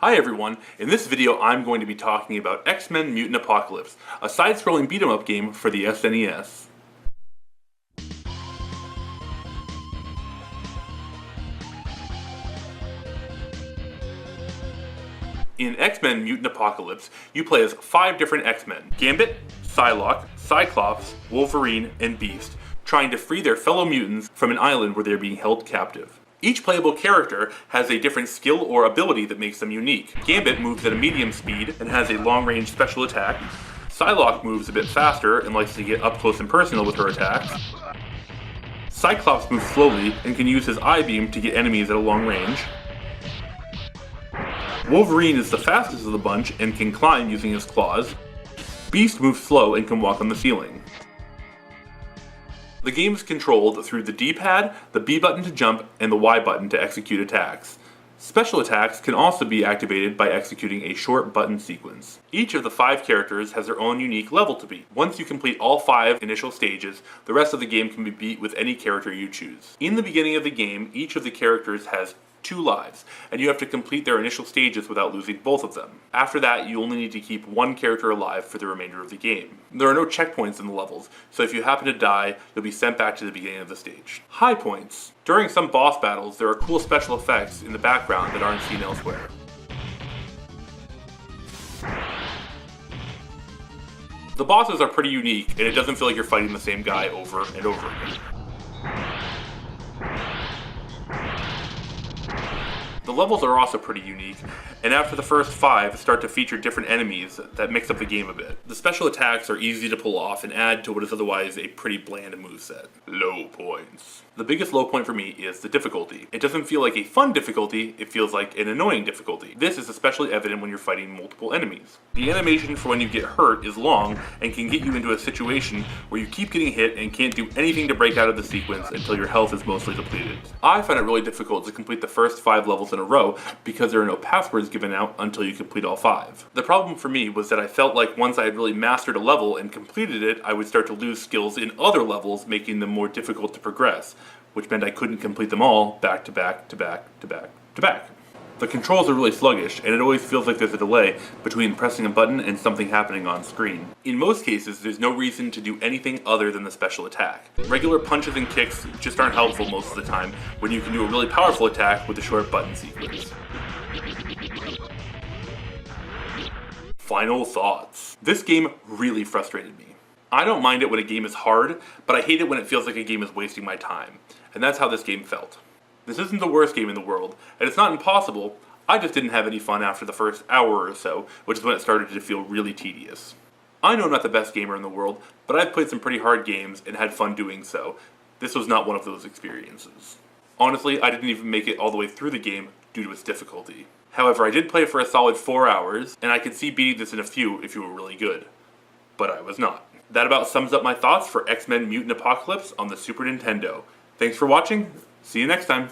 Hi everyone, in this video I'm going to be talking about X-Men Mutant Apocalypse, a side-scrolling beat-em-up game for the SNES. In X-Men Mutant Apocalypse, you play as 5 different X-Men: Gambit, Psylocke, Cyclops, Wolverine, and Beast, trying to free their fellow mutants from an island where they are being held captive. Each playable character has a different skill or ability that makes them unique. Gambit moves at a medium speed and has a long-range special attack. Psylocke moves a bit faster and likes to get up close and personal with her attacks. Cyclops moves slowly and can use his eye beam to get enemies at a long range. Wolverine is the fastest of the bunch and can climb using his claws. Beast moves slow and can walk on the ceiling. The game is controlled through the D-pad, the B button to jump, and the Y button to execute attacks. Special attacks can also be activated by executing a short button sequence. Each of the 5 characters has their own unique level to beat. Once you complete all 5 initial stages, the rest of the game can be beat with any character you choose. In the beginning of the game, each of the characters has 2 lives, and you have to complete their initial stages without losing both of them. After that, you only need to keep 1 character alive for the remainder of the game. There are no checkpoints in the levels, so if you happen to die, you'll be sent back to the beginning of the stage. High points. During some boss battles, there are cool special effects in the background that aren't seen elsewhere. The bosses are pretty unique, and it doesn't feel like you're fighting the same guy over and over again. The levels are also pretty unique, and after the first 5 start to feature different enemies that mix up the game a bit. The special attacks are easy to pull off and add to what is otherwise a pretty bland moveset. Low points. The biggest low point for me is the difficulty. It doesn't feel like a fun difficulty, it feels like an annoying difficulty. This is especially evident when you're fighting multiple enemies. The animation for when you get hurt is long and can get you into a situation where you keep getting hit and can't do anything to break out of the sequence until your health is mostly depleted. I find it really difficult to complete the first 5 levels in a row because there are no passwords given out until you complete all 5. The problem for me was that I felt like once I had really mastered a level and completed it, I would start to lose skills in other levels, making them more difficult to progress, which meant I couldn't complete them all back to back to back to back to back. The controls are really sluggish, and it always feels like there's a delay between pressing a button and something happening on screen. In most cases, there's no reason to do anything other than the special attack. Regular punches and kicks just aren't helpful most of the time when you can do a really powerful attack with a short button sequence. Final thoughts. This game really frustrated me. I don't mind it when a game is hard, but I hate it when it feels like a game is wasting my time. And that's how this game felt. This isn't the worst game in the world, and it's not impossible. I just didn't have any fun after the first hour or so, which is when it started to feel really tedious. I know I'm not the best gamer in the world, but I've played some pretty hard games and had fun doing so. This was not one of those experiences. Honestly, I didn't even make it all the way through the game due to its difficulty. However, I did play for a solid 4 hours, and I could see beating this in a few if you were really good. But I was not. That about sums up my thoughts for X-Men Mutant Apocalypse on the Super Nintendo. Thanks for watching. See you next time.